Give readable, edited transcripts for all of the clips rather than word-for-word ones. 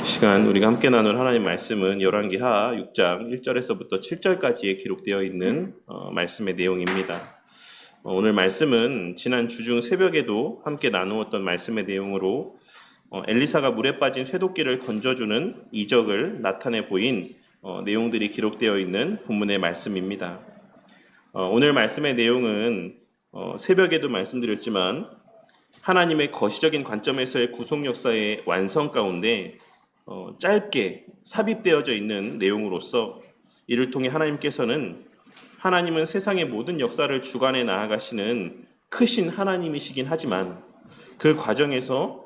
시간 우리가 함께 나눌 하나님 말씀은 열왕기하 6장 1절에서부터 7절까지에 기록되어 있는 말씀의 내용입니다. 오늘 말씀은 지난 주중 새벽에도 함께 나누었던 말씀의 내용으로 엘리사가 물에 빠진 쇠도끼를 건져주는 이적을 나타내 보인 내용들이 기록되어 있는 본문의 말씀입니다. 오늘 말씀의 내용은 새벽에도 말씀드렸지만 하나님의 거시적인 관점에서의 구속 역사의 완성 가운데 짧게 삽입되어져 있는 내용으로서 이를 통해 하나님은 세상의 모든 역사를 주관해 나아가시는 크신 하나님이시긴 하지만 그 과정에서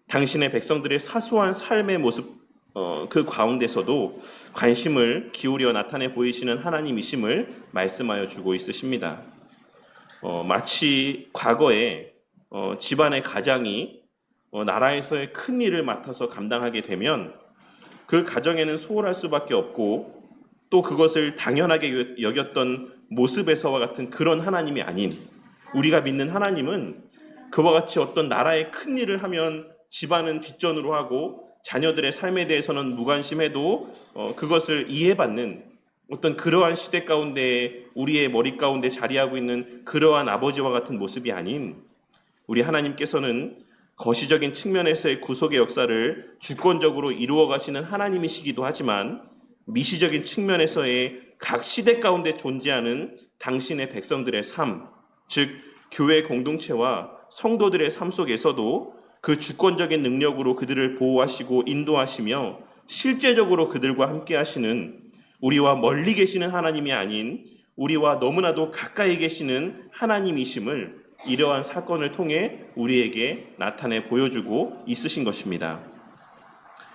당신의 백성들의 사소한 삶의 모습 그 가운데서도 관심을 기울여 나타내 보이시는 하나님이심을 말씀하여 주고 있으십니다. 마치 과거에 집안의 가장이 나라에서의 큰 일을 맡아서 감당하게 되면 그 가정에는 소홀할 수밖에 없고 또 그것을 당연하게 여겼던 모습에서와 같은 그런 하나님이 아닌 우리가 믿는 하나님은 그와 같이 어떤 나라의 큰 일을 하면 집안은 뒷전으로 하고 자녀들의 삶에 대해서는 무관심해도 그것을 이해받는 어떤 그러한 시대 가운데 우리의 머리 가운데 자리하고 있는 그러한 아버지와 같은 모습이 아닌 우리 하나님께서는 거시적인 측면에서의 구속의 역사를 주권적으로 이루어 가시는 하나님이시기도 하지만 미시적인 측면에서의 각 시대 가운데 존재하는 당신의 백성들의 삶, 즉 교회 공동체와 성도들의 삶 속에서도 그 주권적인 능력으로 그들을 보호하시고 인도하시며 실제적으로 그들과 함께 하시는 우리와 멀리 계시는 하나님이 아닌 우리와 너무나도 가까이 계시는 하나님이심을 이러한 사건을 통해 우리에게 나타내 보여주고 있으신 것입니다.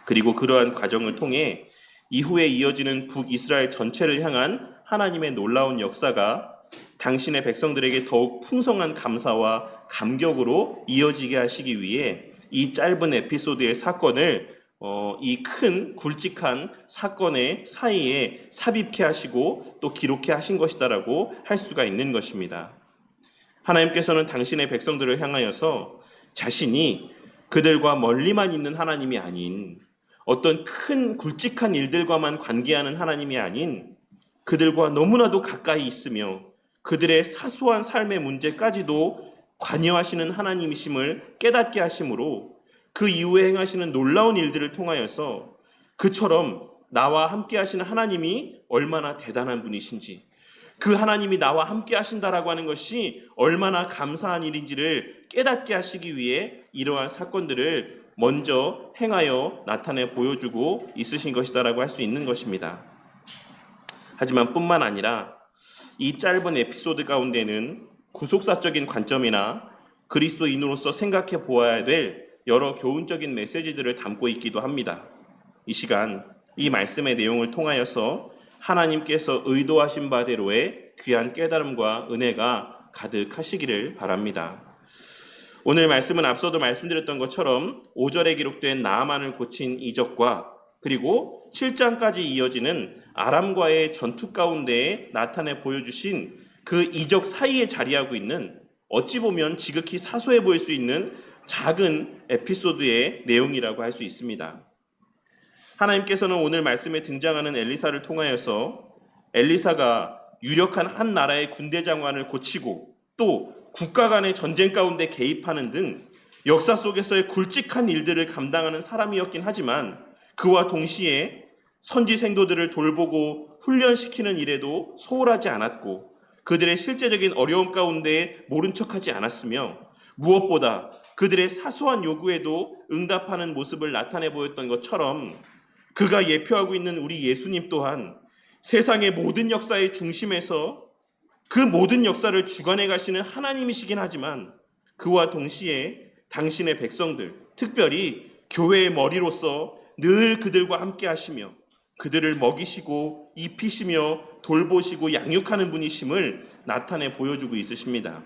그리고 그러한 과정을 통해 이후에 이어지는 북이스라엘 전체를 향한 하나님의 놀라운 역사가 당신의 백성들에게 더욱 풍성한 감사와 감격으로 이어지게 하시기 위해 이 짧은 에피소드의 사건을 이 큰 굵직한 사건의 사이에 삽입해 하시고 또 기록해 하신 것이다라고 할 수가 있는 것입니다. 하나님께서는 당신의 백성들을 향하여서 자신이 그들과 멀리만 있는 하나님이 아닌 어떤 큰 굵직한 일들과만 관계하는 하나님이 아닌 그들과 너무나도 가까이 있으며 그들의 사소한 삶의 문제까지도 관여하시는 하나님이심을 깨닫게 하심으로 그 이후에 행하시는 놀라운 일들을 통하여서 그처럼 나와 함께 하시는 하나님이 얼마나 대단한 분이신지 그 하나님이 나와 함께 하신다라고 하는 것이 얼마나 감사한 일인지를 깨닫게 하시기 위해 이러한 사건들을 먼저 행하여 나타내 보여주고 있으신 것이다라고 할 수 있는 것입니다. 하지만 뿐만 아니라 이 짧은 에피소드 가운데는 구속사적인 관점이나 그리스도인으로서 생각해 보아야 될 여러 교훈적인 메시지들을 담고 있기도 합니다. 이 시간 이 말씀의 내용을 통하여서 하나님께서 의도하신 바대로의 귀한 깨달음과 은혜가 가득하시기를 바랍니다. 오늘 말씀은 앞서도 말씀드렸던 것처럼 5절에 기록된 나아만을 고친 이적과 그리고 7장까지 이어지는 아람과의 전투 가운데 나타내 보여주신 그 이적 사이에 자리하고 있는 어찌 보면 지극히 사소해 보일 수 있는 작은 에피소드의 내용이라고 할 수 있습니다. 하나님께서는 오늘 말씀에 등장하는 엘리사를 통하여서 엘리사가 유력한 한 나라의 군대 장관을 고치고 또 국가 간의 전쟁 가운데 개입하는 등 역사 속에서의 굵직한 일들을 감당하는 사람이었긴 하지만 그와 동시에 선지 생도들을 돌보고 훈련시키는 일에도 소홀하지 않았고 그들의 실제적인 어려움 가운데 모른 척하지 않았으며 무엇보다 그들의 사소한 요구에도 응답하는 모습을 나타내 보였던 것처럼 그가 예표하고 있는 우리 예수님 또한 세상의 모든 역사의 중심에서 그 모든 역사를 주관해 가시는 하나님이시긴 하지만 그와 동시에 당신의 백성들, 특별히 교회의 머리로서 늘 그들과 함께 하시며 그들을 먹이시고 입히시며 돌보시고 양육하는 분이심을 나타내 보여주고 있으십니다.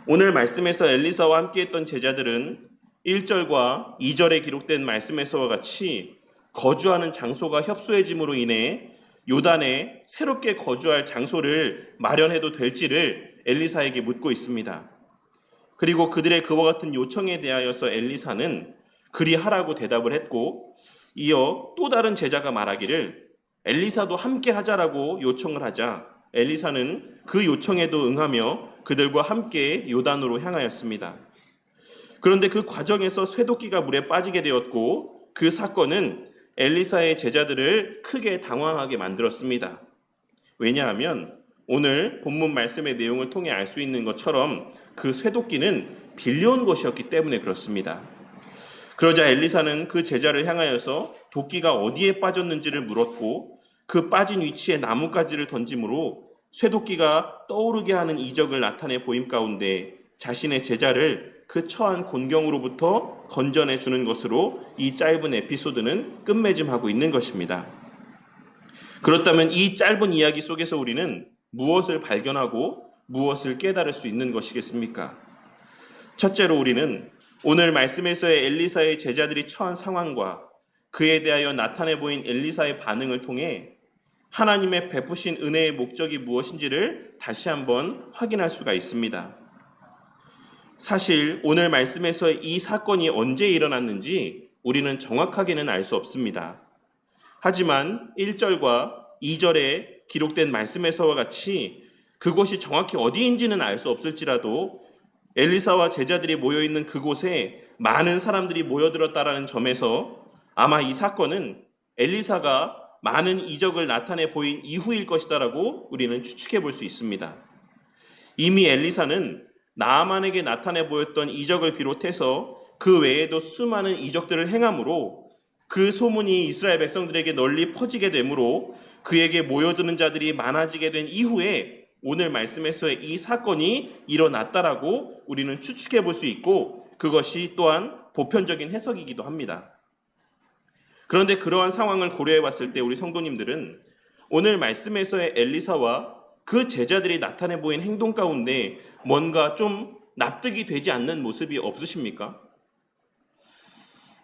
오늘 말씀에서 엘리사와 함께했던 제자들은 1절과 2절에 기록된 말씀에서와 같이 거주하는 장소가 협소해짐으로 인해 요단에 새롭게 거주할 장소를 마련해도 될지를 엘리사에게 묻고 있습니다. 그리고 그들의 그와 같은 요청에 대하여서 엘리사는 그리하라고 대답을 했고, 이어 또 다른 제자가 말하기를 엘리사도 함께 하자라고 요청을 하자 엘리사는 그 요청에도 응하며 그들과 함께 요단으로 향하였습니다. 그런데 그 과정에서 쇠도끼가 물에 빠지게 되었고, 그 사건은 엘리사의 제자들을 크게 당황하게 만들었습니다. 왜냐하면 오늘 본문 말씀의 내용을 통해 알 수 있는 것처럼 그 쇠도끼는 빌려온 것이었기 때문에 그렇습니다. 그러자 엘리사는 그 제자를 향하여서 도끼가 어디에 빠졌는지를 물었고, 그 빠진 위치에 나뭇가지를 던짐으로 쇠도끼가 떠오르게 하는 이적을 나타내 보임 가운데 자신의 제자를 그 처한 곤경으로부터 건져내 주는 것으로 이 짧은 에피소드는 끝맺음하고 있는 것입니다. 그렇다면 이 짧은 이야기 속에서 우리는 무엇을 발견하고 무엇을 깨달을 수 있는 것이겠습니까? 첫째로 우리는 오늘 말씀에서의 엘리사의 제자들이 처한 상황과 그에 대하여 나타내 보인 엘리사의 반응을 통해 하나님의 베푸신 은혜의 목적이 무엇인지를 다시 한번 확인할 수가 있습니다. 사실 오늘 말씀에서 이 사건이 언제 일어났는지 우리는 정확하게는 알 수 없습니다. 하지만 1절과 2절에 기록된 말씀에서와 같이 그곳이 정확히 어디인지는 알 수 없을지라도 엘리사와 제자들이 모여있는 그곳에 많은 사람들이 모여들었다라는 점에서 아마 이 사건은 엘리사가 많은 이적을 나타내 보인 이후일 것이다라고 우리는 추측해 볼 수 있습니다. 이미 엘리사는 나아만에게 나타내 보였던 이적을 비롯해서 그 외에도 수많은 이적들을 행함으로 그 소문이 이스라엘 백성들에게 널리 퍼지게 되므로 그에게 모여드는 자들이 많아지게 된 이후에 오늘 말씀에서의 이 사건이 일어났다라고 우리는 추측해 볼 수 있고, 그것이 또한 보편적인 해석이기도 합니다. 그런데 그러한 상황을 고려해 봤을 때 우리 성도님들은 오늘 말씀에서의 엘리사와 그 제자들이 나타내 보인 행동 가운데 뭔가 좀 납득이 되지 않는 모습이 없으십니까?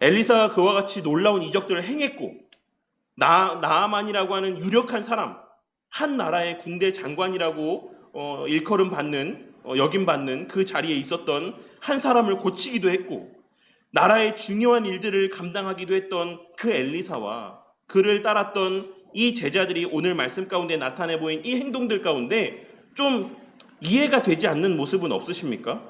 엘리사가 그와 같이 놀라운 이적들을 행했고, 나아만이라고 하는 유력한 사람, 한 나라의 군대 장관이라고 일컬음 받는, 역임받는 그 자리에 있었던 한 사람을 고치기도 했고, 나라의 중요한 일들을 감당하기도 했던 그 엘리사와 그를 따랐던 이 제자들이 오늘 말씀 가운데 나타내 보인 이 행동들 가운데 좀 이해가 되지 않는 모습은 없으십니까?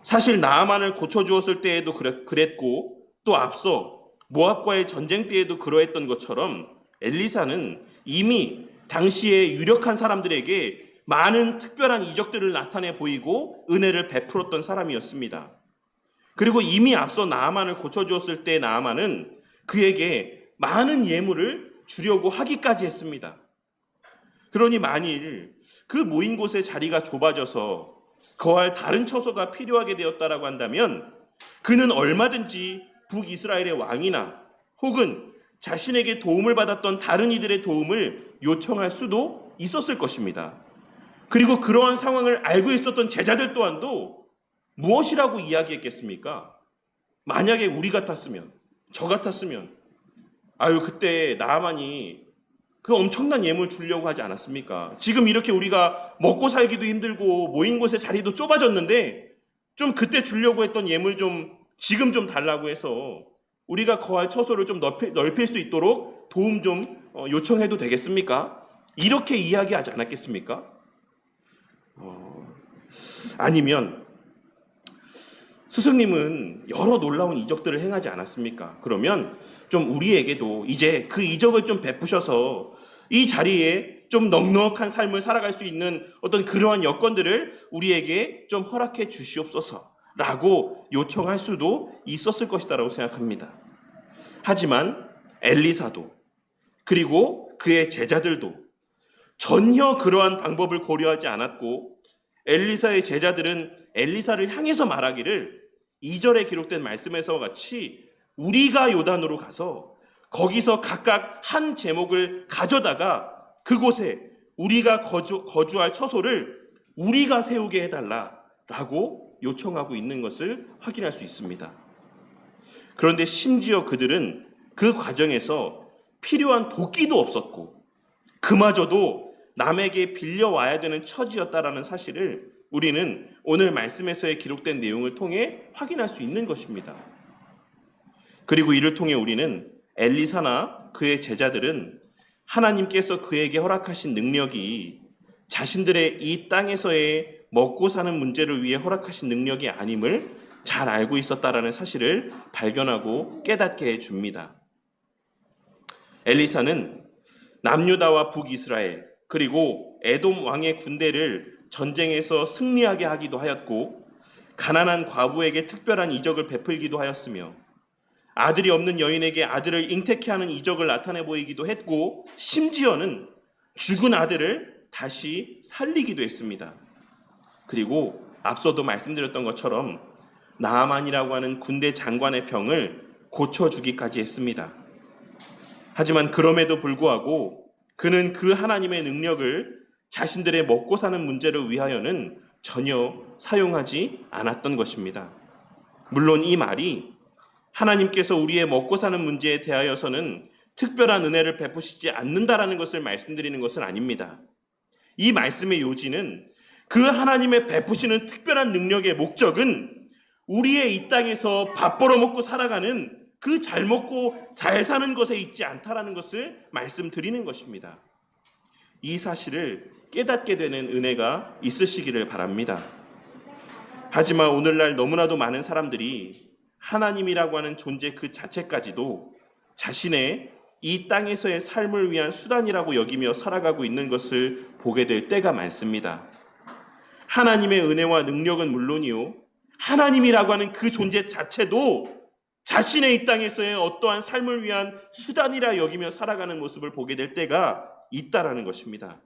사실 나아만을 고쳐주었을 때에도 그랬고, 또 앞서 모압과의 전쟁 때에도 그러했던 것처럼 엘리사는 이미 당시에 유력한 사람들에게 많은 특별한 이적들을 나타내 보이고 은혜를 베풀었던 사람이었습니다. 그리고 이미 앞서 나아만을 고쳐주었을 때 나아만은 그에게 많은 예물을 주려고 하기까지 했습니다. 그러니 만일 그 모인 곳의 자리가 좁아져서 거할 다른 처소가 필요하게 되었다라고 한다면 그는 얼마든지 북이스라엘의 왕이나 혹은 자신에게 도움을 받았던 다른 이들의 도움을 요청할 수도 있었을 것입니다. 그리고 그러한 상황을 알고 있었던 제자들 또한도 무엇이라고 이야기했겠습니까? 만약에 우리 같았으면, 저 같았으면, 그때 나아만이 그 엄청난 예물 주려고 하지 않았습니까? 지금 이렇게 우리가 먹고 살기도 힘들고 모인 곳의 자리도 좁아졌는데 좀 그때 주려고 했던 예물 좀 지금 좀 달라고 해서 우리가 거할 처소를 좀 넓힐 수 있도록 도움 좀 요청해도 되겠습니까? 이렇게 이야기하지 않았겠습니까? 아니면 스승님은 여러 놀라운 이적들을 행하지 않았습니까? 그러면 좀 우리에게도 이제 그 이적을 좀 베푸셔서 이 자리에 좀 넉넉한 삶을 살아갈 수 있는 어떤 그러한 여건들을 우리에게 좀 허락해 주시옵소서라고 요청할 수도 있었을 것이다라고 생각합니다. 하지만 엘리사도 그리고 그의 제자들도 전혀 그러한 방법을 고려하지 않았고, 엘리사의 제자들은 엘리사를 향해서 말하기를 2절에 기록된 말씀에서와 같이 우리가 요단으로 가서 거기서 각각 한 제목을 가져다가 그곳에 우리가 거주할 처소를 우리가 세우게 해달라라고 요청하고 있는 것을 확인할 수 있습니다. 그런데 심지어 그들은 그 과정에서 필요한 도끼도 없었고 그마저도 남에게 빌려와야 되는 처지였다라는 사실을 우리는 오늘 말씀에서의 기록된 내용을 통해 확인할 수 있는 것입니다. 그리고 이를 통해 우리는 엘리사나 그의 제자들은 하나님께서 그에게 허락하신 능력이 자신들의 이 땅에서의 먹고 사는 문제를 위해 허락하신 능력이 아님을 잘 알고 있었다라는 사실을 발견하고 깨닫게 해줍니다. 엘리사는 남유다와 북이스라엘 그리고 에돔 왕의 군대를 전쟁에서 승리하게 하기도 하였고 가난한 과부에게 특별한 이적을 베풀기도 하였으며 아들이 없는 여인에게 아들을 잉태케 하는 이적을 나타내 보이기도 했고 심지어는 죽은 아들을 다시 살리기도 했습니다. 그리고 앞서도 말씀드렸던 것처럼 나아만이라고 하는 군대 장관의 병을 고쳐주기까지 했습니다. 하지만 그럼에도 불구하고 그는 그 하나님의 능력을 자신들의 먹고 사는 문제를 위하여는 전혀 사용하지 않았던 것입니다. 물론 이 말이 하나님께서 우리의 먹고 사는 문제에 대하여서는 특별한 은혜를 베푸시지 않는다라는 것을 말씀드리는 것은 아닙니다. 이 말씀의 요지는 그 하나님의 베푸시는 특별한 능력의 목적은 우리의 이 땅에서 밥 벌어먹고 살아가는 그 잘 먹고 잘 사는 것에 있지 않다라는 것을 말씀드리는 것입니다. 이 사실을 깨닫게 되는 은혜가 있으시기를 바랍니다. 하지만 오늘날 너무나도 많은 사람들이 하나님이라고 하는 존재 그 자체까지도 자신의 이 땅에서의 삶을 위한 수단이라고 여기며 살아가고 있는 것을 보게 될 때가 많습니다. 하나님의 은혜와 능력은 물론이요, 하나님이라고 하는 그 존재 자체도 자신의 이 땅에서의 어떠한 삶을 위한 수단이라 여기며 살아가는 모습을 보게 될 때가 있다라는 것입니다.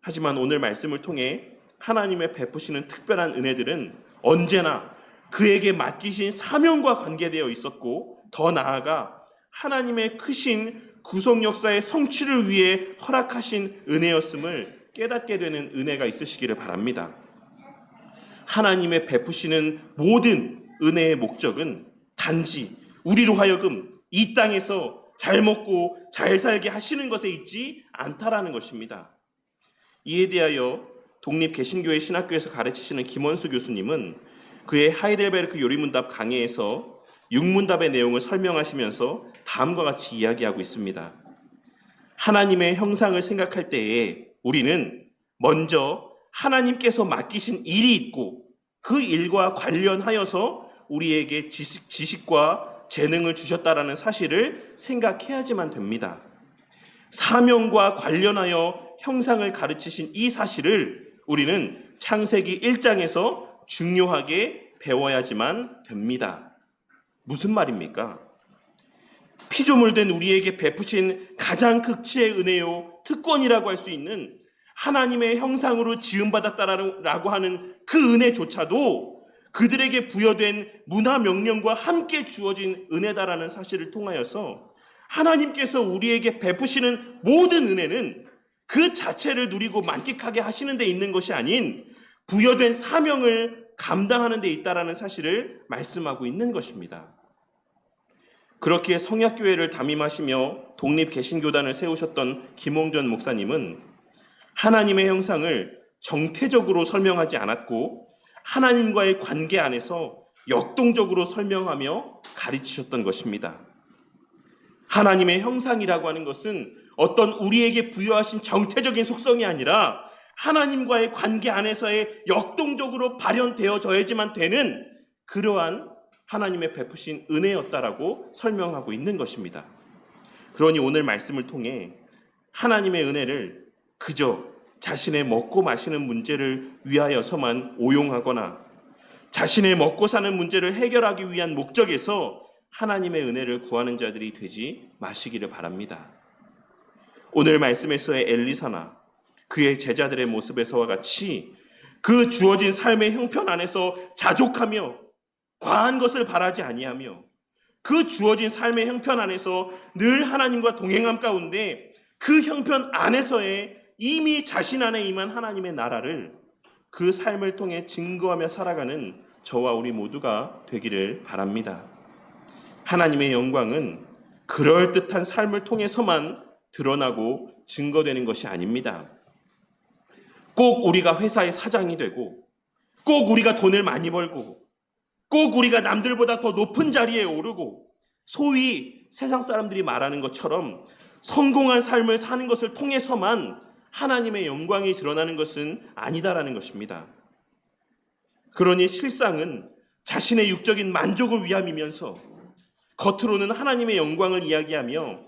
하지만 오늘 말씀을 통해 하나님의 베푸시는 특별한 은혜들은 언제나 그에게 맡기신 사명과 관계되어 있었고 더 나아가 하나님의 크신 구속 역사의 성취를 위해 허락하신 은혜였음을 깨닫게 되는 은혜가 있으시기를 바랍니다. 하나님의 베푸시는 모든 은혜의 목적은 단지 우리로 하여금 이 땅에서 잘 먹고 잘 살게 하시는 것에 있지 않다라는 것입니다. 이에 대하여 독립개신교회 신학교에서 가르치시는 김원수 교수님은 그의 하이델베르크 요리문답 강해에서 육문답의 내용을 설명하시면서 다음과 같이 이야기하고 있습니다. 하나님의 형상을 생각할 때에 우리는 먼저 하나님께서 맡기신 일이 있고 그 일과 관련하여서 우리에게 지식과 재능을 주셨다라는 사실을 생각해야지만 됩니다. 사명과 관련하여 형상을 가르치신 이 사실을 우리는 창세기 1장에서 중요하게 배워야지만 됩니다. 무슨 말입니까? 피조물된 우리에게 베푸신 가장 극치의 은혜요 특권이라고 할 수 있는 하나님의 형상으로 지음받았다라고 하는 그 은혜조차도 그들에게 부여된 문화 명령과 함께 주어진 은혜다라는 사실을 통하여서 하나님께서 우리에게 베푸시는 모든 은혜는 그 자체를 누리고 만끽하게 하시는 데 있는 것이 아닌 부여된 사명을 감당하는 데 있다라는 사실을 말씀하고 있는 것입니다. 그렇기에 성약교회를 담임하시며 독립개신교단을 세우셨던 김홍전 목사님은 하나님의 형상을 정태적으로 설명하지 않았고 하나님과의 관계 안에서 역동적으로 설명하며 가르치셨던 것입니다. 하나님의 형상이라고 하는 것은 어떤 우리에게 부여하신 정태적인 속성이 아니라 하나님과의 관계 안에서의 역동적으로 발현되어져야지만 되는 그러한 하나님의 베푸신 은혜였다라고 설명하고 있는 것입니다. 그러니 오늘 말씀을 통해 하나님의 은혜를 그저 자신의 먹고 마시는 문제를 위하여서만 오용하거나 자신의 먹고 사는 문제를 해결하기 위한 목적에서 하나님의 은혜를 구하는 자들이 되지 마시기를 바랍니다. 오늘 말씀에서의 엘리사나 그의 제자들의 모습에서와 같이 그 주어진 삶의 형편 안에서 자족하며 과한 것을 바라지 아니하며 그 주어진 삶의 형편 안에서 늘 하나님과 동행함 가운데 그 형편 안에서의 이미 자신 안에 임한 하나님의 나라를 그 삶을 통해 증거하며 살아가는 저와 우리 모두가 되기를 바랍니다. 하나님의 영광은 그럴듯한 삶을 통해서만 드러나고 증거되는 것이 아닙니다. 꼭 우리가 회사의 사장이 되고 꼭 우리가 돈을 많이 벌고 꼭 우리가 남들보다 더 높은 자리에 오르고 소위 세상 사람들이 말하는 것처럼 성공한 삶을 사는 것을 통해서만 하나님의 영광이 드러나는 것은 아니다라는 것입니다. 그러니 실상은 자신의 육적인 만족을 위함이면서 겉으로는 하나님의 영광을 이야기하며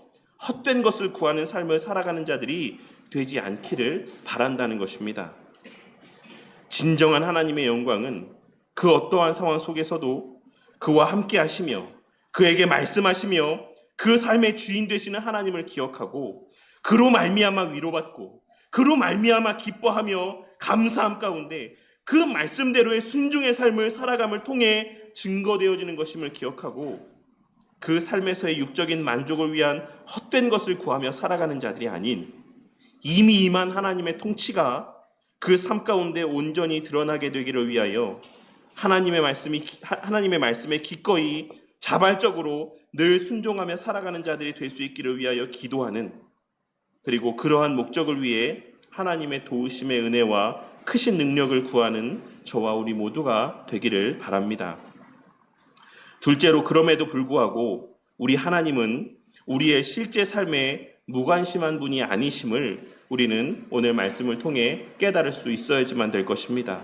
헛된 것을 구하는 삶을 살아가는 자들이 되지 않기를 바란다는 것입니다. 진정한 하나님의 영광은 그 어떠한 상황 속에서도 그와 함께 하시며 그에게 말씀하시며 그 삶의 주인 되시는 하나님을 기억하고 그로 말미암아 위로받고 그로 말미암아 기뻐하며 감사함 가운데 그 말씀대로의 순종의 삶을 살아감을 통해 증거되어지는 것임을 기억하고 그 삶에서의 육적인 만족을 위한 헛된 것을 구하며 살아가는 자들이 아닌 이미 임한 하나님의 통치가 그 삶 가운데 온전히 드러나게 되기를 위하여 하나님의 말씀에 기꺼이 자발적으로 늘 순종하며 살아가는 자들이 될 수 있기를 위하여 기도하는, 그리고 그러한 목적을 위해 하나님의 도우심의 은혜와 크신 능력을 구하는 저와 우리 모두가 되기를 바랍니다. 둘째로, 그럼에도 불구하고 우리 하나님은 우리의 실제 삶에 무관심한 분이 아니심을 우리는 오늘 말씀을 통해 깨달을 수 있어야지만 될 것입니다.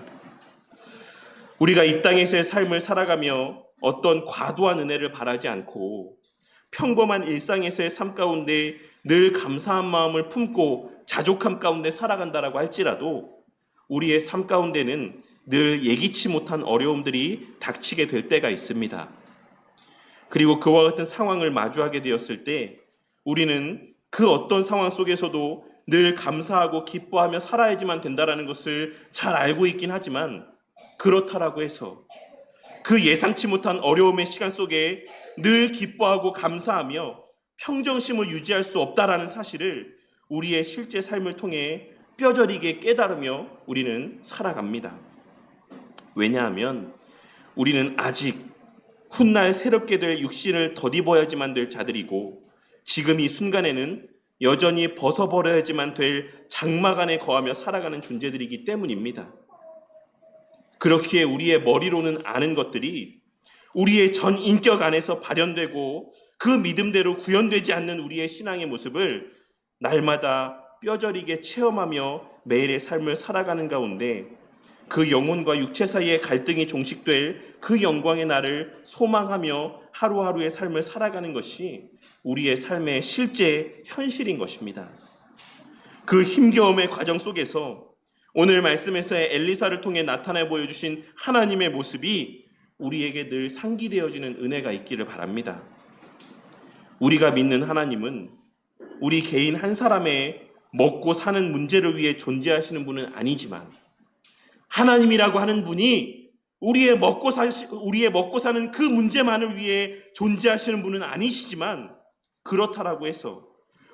우리가 이 땅에서의 삶을 살아가며 어떤 과도한 은혜를 바라지 않고 평범한 일상에서의 삶 가운데 늘 감사한 마음을 품고 자족함 가운데 살아간다라고 할지라도 우리의 삶 가운데는 늘 예기치 못한 어려움들이 닥치게 될 때가 있습니다. 그리고 그와 같은 상황을 마주하게 되었을 때 우리는 그 어떤 상황 속에서도 늘 감사하고 기뻐하며 살아야지만 된다는 것을 잘 알고 있긴 하지만, 그렇다라고 해서 그 예상치 못한 어려움의 시간 속에 늘 기뻐하고 감사하며 평정심을 유지할 수 없다라는 사실을 우리의 실제 삶을 통해 뼈저리게 깨달으며 우리는 살아갑니다. 왜냐하면 우리는 아직 훗날 새롭게 될 육신을 덧입어야지만 될 자들이고, 지금 이 순간에는 여전히 벗어버려야지만 될 장막 안에 거하며 살아가는 존재들이기 때문입니다. 그렇기에 우리의 머리로는 아는 것들이 우리의 전 인격 안에서 발현되고 그 믿음대로 구현되지 않는 우리의 신앙의 모습을 날마다 뼈저리게 체험하며 매일의 삶을 살아가는 가운데 그 영혼과 육체 사이의 갈등이 종식될 그 영광의 날을 소망하며 하루하루의 삶을 살아가는 것이 우리의 삶의 실제 현실인 것입니다. 그 힘겨움의 과정 속에서 오늘 말씀에서의 엘리사를 통해 나타내 보여주신 하나님의 모습이 우리에게 늘 상기되어지는 은혜가 있기를 바랍니다. 우리가 믿는 하나님은 우리 개인 한 사람의 먹고 사는 문제를 위해 존재하시는 분은 아니지만, 하나님이라고 하는 분이 우리의 먹고 사는 그 문제만을 위해 존재하시는 분은 아니시지만, 그렇다라고 해서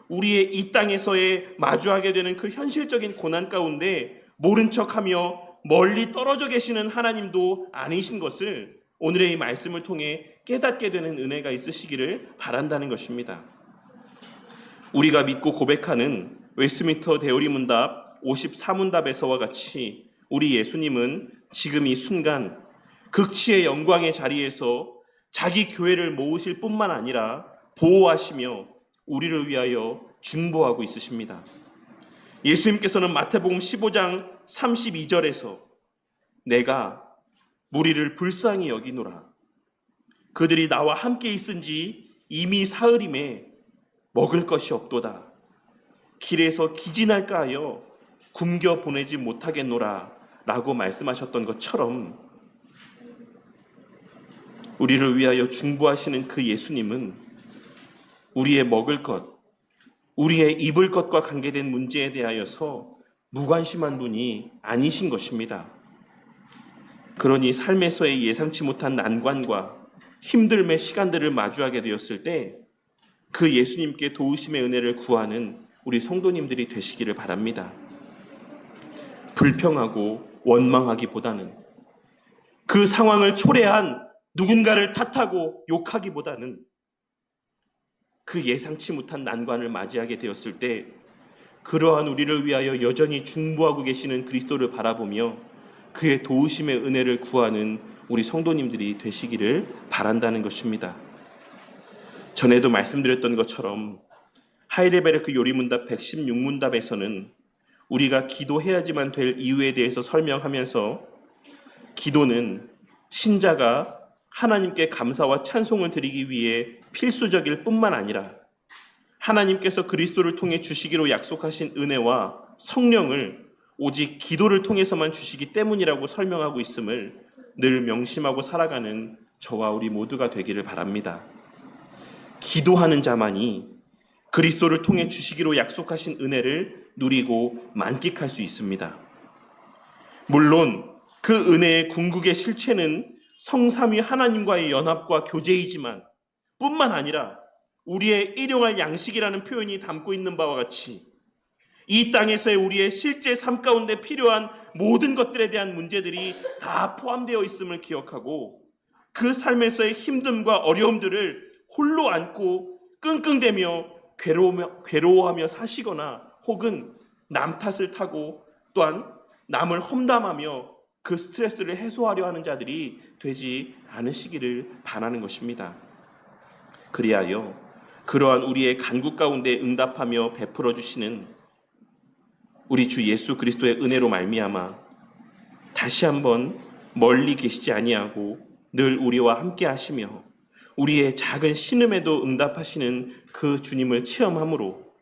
우리의 이 땅에서의 마주하게 되는 그 현실적인 고난 가운데 모른 척하며 멀리 떨어져 계시는 하나님도 아니신 것을 오늘의 이 말씀을 통해 깨닫게 되는 은혜가 있으시기를 바란다는 것입니다. 우리가 믿고 고백하는 웨스트민스터 대우리문답 54문답에서와 같이 우리 예수님은 지금 이 순간 극치의 영광의 자리에서 자기 교회를 모으실 뿐만 아니라 보호하시며 우리를 위하여 중보하고 있으십니다. 예수님께서는 마태복음 15장 32절에서 내가 무리를 불쌍히 여기노라. 그들이 나와 함께 있은지 이미 사흘임에 먹을 것이 없도다. 길에서 기진할까 하여 굶겨 보내지 못하겠노라 라고 말씀하셨던 것처럼 우리를 위하여 중보하시는 그 예수님은 우리의 먹을 것, 우리의 입을 것과 관계된 문제에 대하여서 무관심한 분이 아니신 것입니다. 그러니 삶에서의 예상치 못한 난관과 힘듦의 시간들을 마주하게 되었을 때 그 예수님께 도우심의 은혜를 구하는 우리 성도님들이 되시기를 바랍니다. 불평하고 원망하기보다는, 그 상황을 초래한 누군가를 탓하고 욕하기보다는 그 예상치 못한 난관을 맞이하게 되었을 때 그러한 우리를 위하여 여전히 중보하고 계시는 그리스도를 바라보며 그의 도우심의 은혜를 구하는 우리 성도님들이 되시기를 바란다는 것입니다. 전에도 말씀드렸던 것처럼 하이델베르크 요리문답 116문답에서는 우리가 기도해야지만 될 이유에 대해서 설명하면서 기도는 신자가 하나님께 감사와 찬송을 드리기 위해 필수적일 뿐만 아니라 하나님께서 그리스도를 통해 주시기로 약속하신 은혜와 성령을 오직 기도를 통해서만 주시기 때문이라고 설명하고 있음을 늘 명심하고 살아가는 저와 우리 모두가 되기를 바랍니다. 기도하는 자만이 그리스도를 통해 주시기로 약속하신 은혜를 누리고 만끽할 수 있습니다. 물론 그 은혜의 궁극의 실체는 성삼위 하나님과의 연합과 교제이지만 뿐만 아니라 우리의 일용할 양식이라는 표현이 담고 있는 바와 같이 이 땅에서의 우리의 실제 삶 가운데 필요한 모든 것들에 대한 문제들이 다 포함되어 있음을 기억하고 그 삶에서의 힘듦과 어려움들을 홀로 안고 끙끙대며 괴로워하며 사시거나 혹은 남 탓을 타고 또한 남을 험담하며 그 스트레스를 해소하려 하는 자들이 되지 않으시기를 바라는 것입니다. 그리하여 그러한 우리의 간구 가운데 응답하며 베풀어 주시는 우리 주 예수 그리스도의 은혜로 말미암아 다시 한번 멀리 계시지 아니하고 늘 우리와 함께 하시며 우리의 작은 신음에도 응답하시는 그 주님을 체험함으로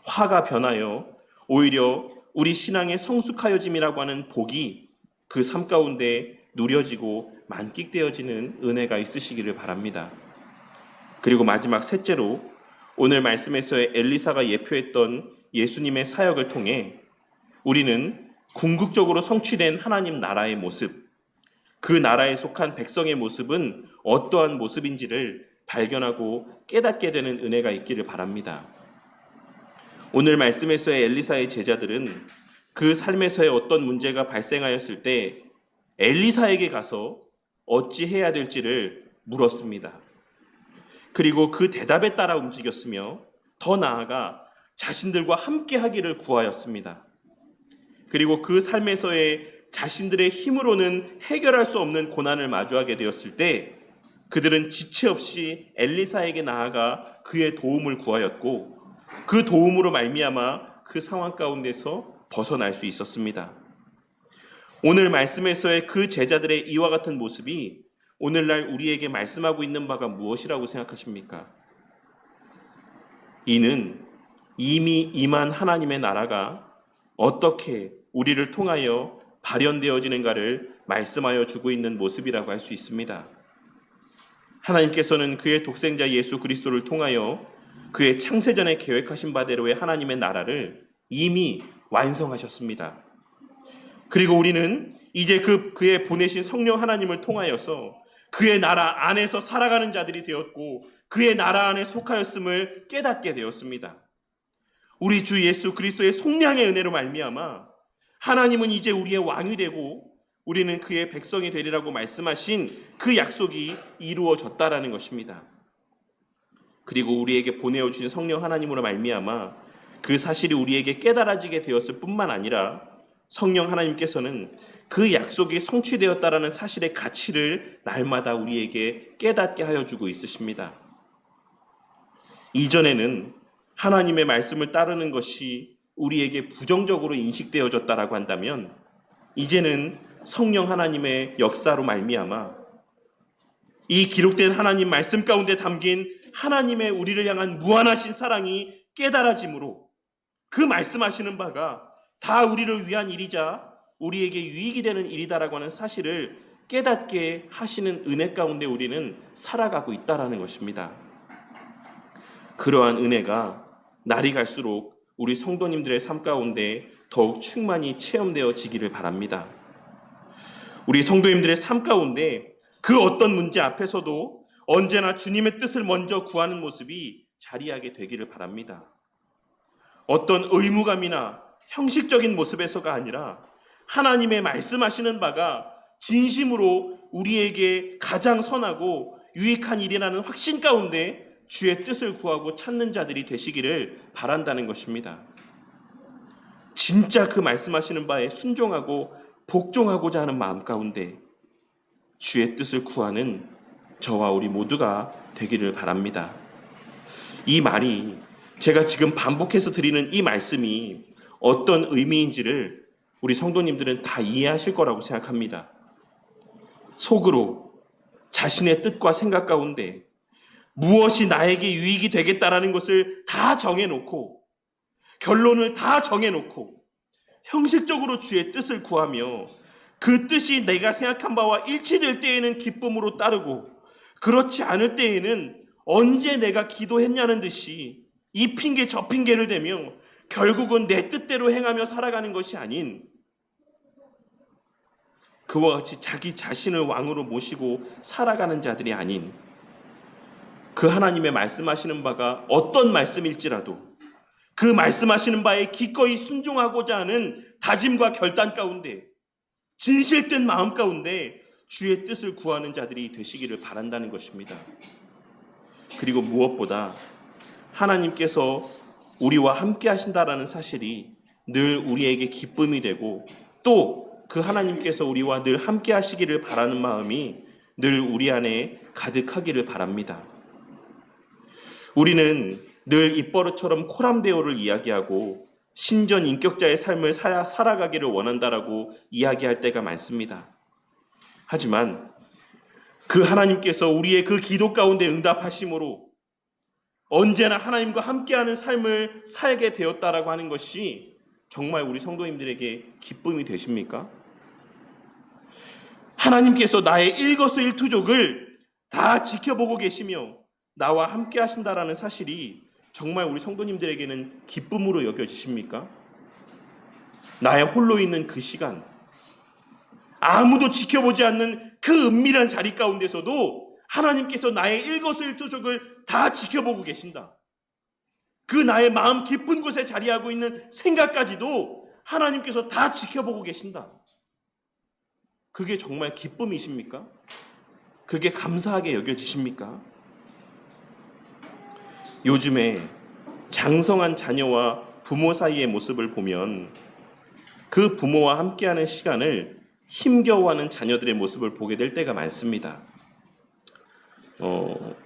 화가 변하여 오히려 우리 신앙의 성숙하여짐이라고 하는 복이 그 삶 가운데 누려지고 만끽되어지는 은혜가 있으시기를 바랍니다. 그리고 마지막 셋째로 오늘 말씀에서의 엘리사가 예표했던 예수님의 사역을 통해 우리는 궁극적으로 성취된 하나님 나라의 모습, 그 나라에 속한 백성의 모습은 어떠한 모습인지를 발견하고 깨닫게 되는 은혜가 있기를 바랍니다. 오늘 말씀에서의 엘리사의 제자들은 그 삶에서의 어떤 문제가 발생하였을 때 엘리사에게 가서 어찌해야 될지를 물었습니다. 그리고 그 대답에 따라 움직였으며 더 나아가 자신들과 함께 하기를 구하였습니다. 그리고 그 삶에서의 자신들의 힘으로는 해결할 수 없는 고난을 마주하게 되었을 때 그들은 지체 없이 엘리사에게 나아가 그의 도움을 구하였고 그 도움으로 말미암아 그 상황 가운데서 벗어날 수 있었습니다. 오늘 말씀에서의 그 제자들의 이와 같은 모습이 오늘날 우리에게 말씀하고 있는 바가 무엇이라고 생각하십니까? 이는 이미 임한 하나님의 나라가 어떻게 우리를 통하여 발현되어지는가를 말씀하여 주고 있는 모습이라고 할 수 있습니다. 하나님께서는 그의 독생자 예수 그리스도를 통하여 그의 창세전에 계획하신 바대로의 하나님의 나라를 이미 완성하셨습니다. 그리고 우리는 이제 그의 보내신 성령 하나님을 통하여서 그의 나라 안에서 살아가는 자들이 되었고 그의 나라 안에 속하였음을 깨닫게 되었습니다. 우리 주 예수 그리스도의 속량의 은혜로 말미암아 하나님은 이제 우리의 왕이 되고 우리는 그의 백성이 되리라고 말씀하신 그 약속이 이루어졌다라는 것입니다. 그리고 우리에게 보내어 주신 성령 하나님으로 말미암아 그 사실이 우리에게 깨달아지게 되었을 뿐만 아니라 성령 하나님께서는 그 약속이 성취되었다라는 사실의 가치를 날마다 우리에게 깨닫게 하여 주고 있으십니다. 이전에는 하나님의 말씀을 따르는 것이 우리에게 부정적으로 인식되어졌다라고 한다면 이제는 성령 하나님의 역사로 말미암아 이 기록된 하나님 말씀 가운데 담긴 하나님의 우리를 향한 무한하신 사랑이 깨달아짐으로 그 말씀하시는 바가 다 우리를 위한 일이자 우리에게 유익이 되는 일이다라고 하는 사실을 깨닫게 하시는 은혜 가운데 우리는 살아가고 있다라는 것입니다. 그러한 은혜가 날이 갈수록 우리 성도님들의 삶 가운데 더욱 충만히 체험되어지기를 바랍니다. 우리 성도님들의 삶 가운데 그 어떤 문제 앞에서도 언제나 주님의 뜻을 먼저 구하는 모습이 자리하게 되기를 바랍니다. 어떤 의무감이나 형식적인 모습에서가 아니라 하나님의 말씀하시는 바가 진심으로 우리에게 가장 선하고 유익한 일이라는 확신 가운데 주의 뜻을 구하고 찾는 자들이 되시기를 바란다는 것입니다. 진짜 그 말씀하시는 바에 순종하고 복종하고자 하는 마음 가운데 주의 뜻을 구하는 저와 우리 모두가 되기를 바랍니다. 이 말이, 제가 지금 반복해서 드리는 이 말씀이 어떤 의미인지를 우리 성도님들은 다 이해하실 거라고 생각합니다. 속으로 자신의 뜻과 생각 가운데 무엇이 나에게 유익이 되겠다라는 것을 다 정해놓고, 결론을 다 정해놓고 형식적으로 주의 뜻을 구하며 그 뜻이 내가 생각한 바와 일치될 때에는 기쁨으로 따르고, 그렇지 않을 때에는 언제 내가 기도했냐는 듯이 이 핑계 저 핑계를 대며 결국은 내 뜻대로 행하며 살아가는 것이 아닌, 그와 같이 자기 자신을 왕으로 모시고 살아가는 자들이 아닌, 그 하나님의 말씀하시는 바가 어떤 말씀일지라도 그 말씀하시는 바에 기꺼이 순종하고자 하는 다짐과 결단 가운데, 진실된 마음 가운데 주의 뜻을 구하는 자들이 되시기를 바란다는 것입니다. 그리고 무엇보다 하나님께서 우리와 함께 하신다라는 사실이 늘 우리에게 기쁨이 되고, 또 그 하나님께서 우리와 늘 함께 하시기를 바라는 마음이 늘 우리 안에 가득하기를 바랍니다. 우리는 늘 입버릇처럼 코람데오를 이야기하고 신전 인격자의 삶을 살아가기를 원한다라고 이야기할 때가 많습니다. 하지만 그 하나님께서 우리의 그 기도 가운데 응답하심으로 언제나 하나님과 함께하는 삶을 살게 되었다라고 하는 것이 정말 우리 성도님들에게 기쁨이 되십니까? 하나님께서 나의 일거수일투족을 다 지켜보고 계시며 나와 함께 하신다라는 사실이 정말 우리 성도님들에게는 기쁨으로 여겨지십니까? 나의 홀로 있는 그 시간, 아무도 지켜보지 않는 그 은밀한 자리 가운데서도 하나님께서 나의 일거수일투족을 다 지켜보고 계신다. 그 나의 마음 깊은 곳에 자리하고 있는 생각까지도 하나님께서 다 지켜보고 계신다. 그게 정말 기쁨이십니까? 그게 감사하게 여겨지십니까? 요즘에 장성한 자녀와 부모 사이의 모습을 보면 그 부모와 함께하는 시간을 힘겨워하는 자녀들의 모습을 보게 될 때가 많습니다.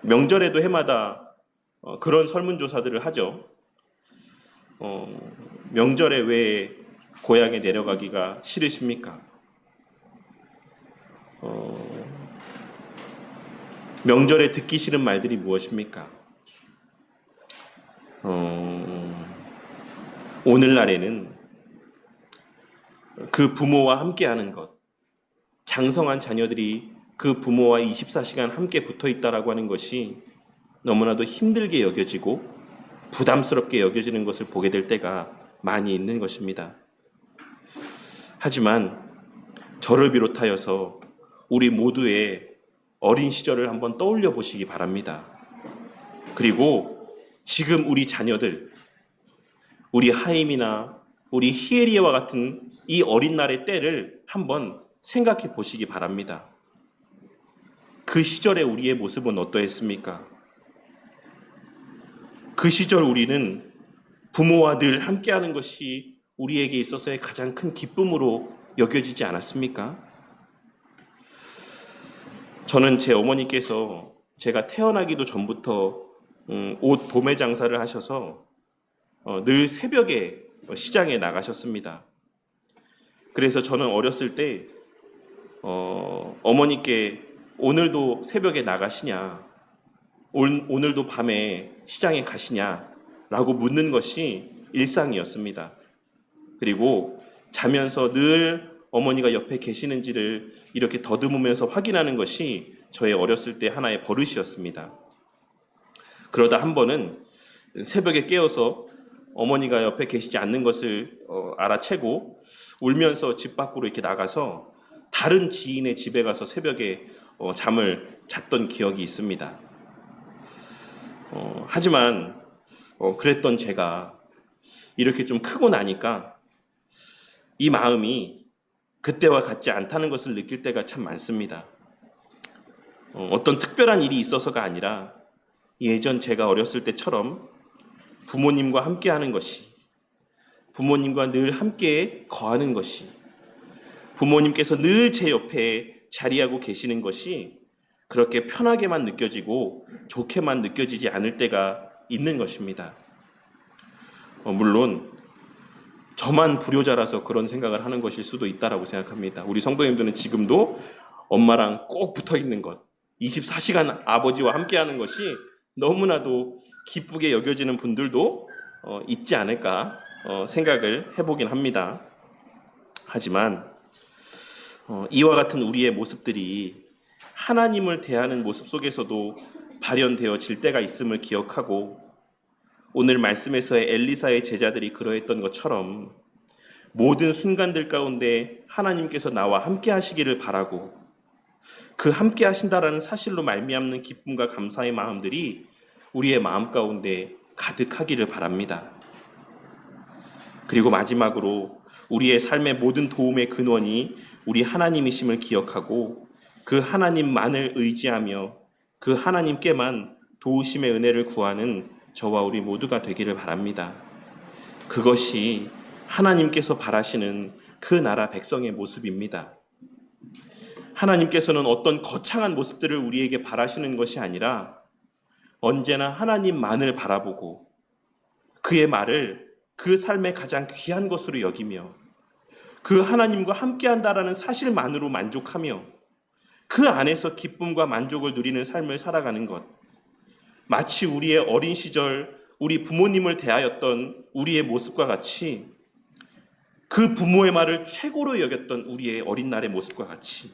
명절에도 해마다 그런 설문조사들을 하죠. 명절에 왜 고향에 내려가기가 싫으십니까? 명절에 듣기 싫은 말들이 무엇입니까? 오늘날에는 그 부모와 함께하는 것, 장성한 자녀들이 그 부모와 24시간 함께 붙어 있다라고 하는 것이 너무나도 힘들게 여겨지고 부담스럽게 여겨지는 것을 보게 될 때가 많이 있는 것입니다. 하지만 저를 비롯하여서 우리 모두의 어린 시절을 한번 떠올려 보시기 바랍니다. 그리고 지금 우리 자녀들, 우리 하임이나 우리 히에리에와 같은 이 어린 날의 때를 한번 생각해 보시기 바랍니다. 그 시절의 우리의 모습은 어떠했습니까? 그 시절 우리는 부모와 늘 함께하는 것이 우리에게 있어서의 가장 큰 기쁨으로 여겨지지 않았습니까? 저는 제 어머니께서 제가 태어나기도 전부터 옷 도매 장사를 하셔서 늘 새벽에 시장에 나가셨습니다. 그래서 저는 어렸을 때 어머니께 오늘도 새벽에 나가시냐, 오늘도 밤에 시장에 가시냐라고 묻는 것이 일상이었습니다. 그리고 자면서 늘 어머니가 옆에 계시는지를 이렇게 더듬으면서 확인하는 것이 저의 어렸을 때 하나의 버릇이었습니다. 그러다 한 번은 새벽에 깨어서 어머니가 옆에 계시지 않는 것을 알아채고 울면서 집 밖으로 이렇게 나가서 다른 지인의 집에 가서 새벽에 잠을 잤던 기억이 있습니다. 하지만 그랬던 제가 이렇게 좀 크고 나니까 이 마음이 그때와 같지 않다는 것을 느낄 때가 참 많습니다. 어떤 특별한 일이 있어서가 아니라 예전 제가 어렸을 때처럼 부모님과 함께하는 것이, 부모님과 늘 함께 거하는 것이, 부모님께서 늘 제 옆에 자리하고 계시는 것이 그렇게 편하게만 느껴지고 좋게만 느껴지지 않을 때가 있는 것입니다. 물론 저만 불효자라서 그런 생각을 하는 것일 수도 있다라고 생각합니다. 우리 성도님들은 지금도 엄마랑 꼭 붙어 있는 것, 24시간 아버지와 함께하는 것이 너무나도 기쁘게 여겨지는 분들도 있지 않을까 생각을 해보긴 합니다. 하지만 이와 같은 우리의 모습들이 하나님을 대하는 모습 속에서도 발현되어질 때가 있음을 기억하고, 오늘 말씀에서의 엘리사의 제자들이 그러했던 것처럼 모든 순간들 가운데 하나님께서 나와 함께 하시기를 바라고, 그 함께 하신다라는 사실로 말미암는 기쁨과 감사의 마음들이 우리의 마음 가운데 가득하기를 바랍니다. 그리고 마지막으로 우리의 삶의 모든 도움의 근원이 우리 하나님이심을 기억하고, 그 하나님만을 의지하며 그 하나님께만 도우심의 은혜를 구하는 저와 우리 모두가 되기를 바랍니다. 그것이 하나님께서 바라시는 그 나라 백성의 모습입니다. 하나님께서는 어떤 거창한 모습들을 우리에게 바라시는 것이 아니라 언제나 하나님만을 바라보고 그의 말을 그 삶의 가장 귀한 것으로 여기며 그 하나님과 함께한다라는 사실만으로 만족하며 그 안에서 기쁨과 만족을 누리는 삶을 살아가는 것, 마치 우리의 어린 시절 우리 부모님을 대하였던 우리의 모습과 같이, 그 부모의 말을 최고로 여겼던 우리의 어린 날의 모습과 같이,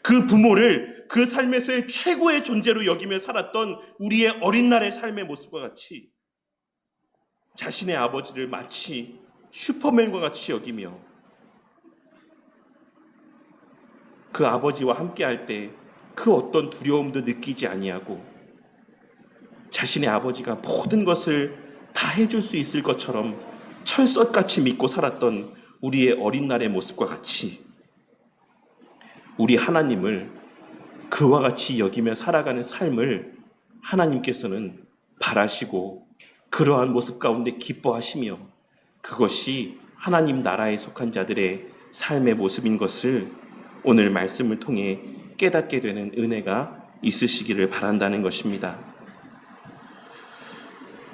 그 부모를 그 삶에서의 최고의 존재로 여기며 살았던 우리의 어린 날의 삶의 모습과 같이 자신의 아버지를 마치 슈퍼맨과 같이 여기며 그 아버지와 함께할 때 그 어떤 두려움도 느끼지 아니하고 자신의 아버지가 모든 것을 다 해줄 수 있을 것처럼 철석같이 믿고 살았던 우리의 어린 날의 모습과 같이 우리 하나님을 그와 같이 여기며 살아가는 삶을 하나님께서는 바라시고 그러한 모습 가운데 기뻐하시며, 그것이 하나님 나라에 속한 자들의 삶의 모습인 것을 오늘 말씀을 통해 깨닫게 되는 은혜가 있으시기를 바란다는 것입니다.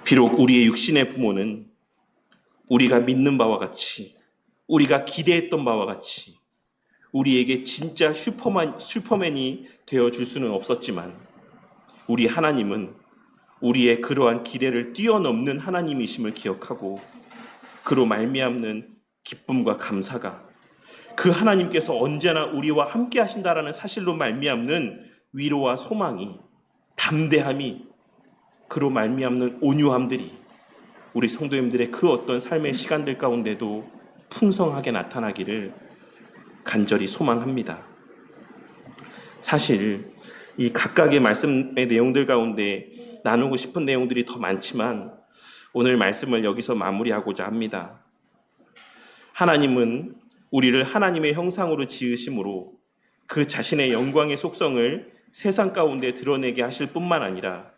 비록 우리의 육신의 부모는 우리가 믿는 바와 같이, 우리가 기대했던 바와 같이 우리에게 진짜 슈퍼맨이 되어줄 수는 없었지만, 우리 하나님은 우리의 그러한 기대를 뛰어넘는 하나님이심을 기억하고 그로 말미암는 기쁨과 감사가, 그 하나님께서 언제나 우리와 함께 하신다라는 사실로 말미암는 위로와 소망이, 담대함이, 그로 말미암는 온유함들이 우리 성도님들의 그 어떤 삶의 시간들 가운데도 풍성하게 나타나기를 간절히 소망합니다. 사실 이 각각의 말씀의 내용들 가운데 나누고 싶은 내용들이 더 많지만 오늘 말씀을 여기서 마무리하고자 합니다. 하나님은 우리를 하나님의 형상으로 지으심으로 그 자신의 영광의 속성을 세상 가운데 드러내게 하실 뿐만 아니라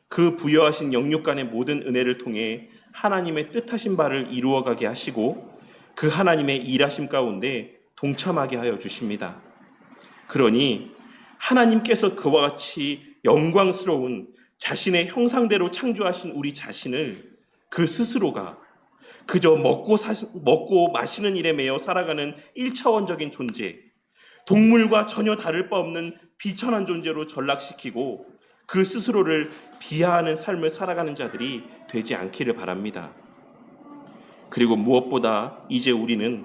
그 부여하신 영육간의 모든 은혜를 통해 하나님의 뜻하신 바를 이루어가게 하시고 그 하나님의 일하심 가운데 동참하게 하여 주십니다. 그러니 하나님께서 그와 같이 영광스러운 자신의 형상대로 창조하신 우리 자신을 그 스스로가 그저 먹고 마시는 일에 매여 살아가는 1차원적인 존재, 동물과 전혀 다를 바 없는 비천한 존재로 전락시키고 그 스스로를 비하하는 삶을 살아가는 자들이 되지 않기를 바랍니다. 그리고 무엇보다 이제 우리는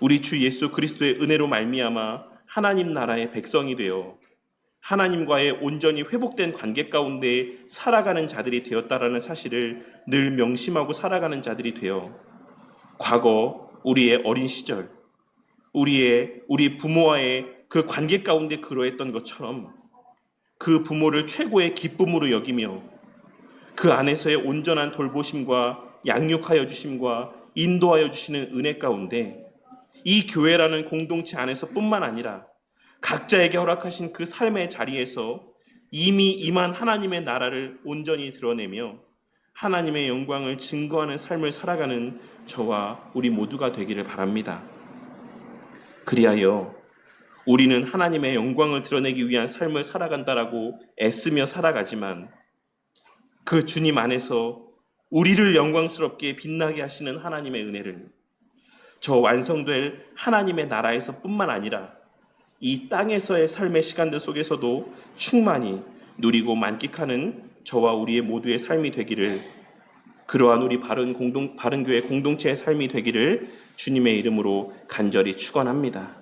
우리 주 예수 그리스도의 은혜로 말미암아 하나님 나라의 백성이 되어 하나님과의 온전히 회복된 관계 가운데 살아가는 자들이 되었다라는 사실을 늘 명심하고 살아가는 자들이 되어 과거 우리의 어린 시절 우리 부모와의 그 관계 가운데 그러했던 것처럼 그 부모를 최고의 기쁨으로 여기며 그 안에서의 온전한 돌보심과 양육하여 주심과 인도하여 주시는 은혜 가운데 이 교회라는 공동체 안에서 뿐만 아니라 각자에게 허락하신 그 삶의 자리에서 이미 임한 하나님의 나라를 온전히 드러내며 하나님의 영광을 증거하는 삶을 살아가는 저와 우리 모두가 되기를 바랍니다. 그리하여 우리는 하나님의 영광을 드러내기 위한 삶을 살아간다라고 애쓰며 살아가지만 그 주님 안에서 우리를 영광스럽게 빛나게 하시는 하나님의 은혜를 저 완성될 하나님의 나라에서 뿐만 아니라 이 땅에서의 삶의 시간들 속에서도 충만히 누리고 만끽하는 저와 우리의 모두의 삶이 되기를, 그러한 우리 바른교회 공동체의 삶이 되기를 주님의 이름으로 간절히 축원합니다.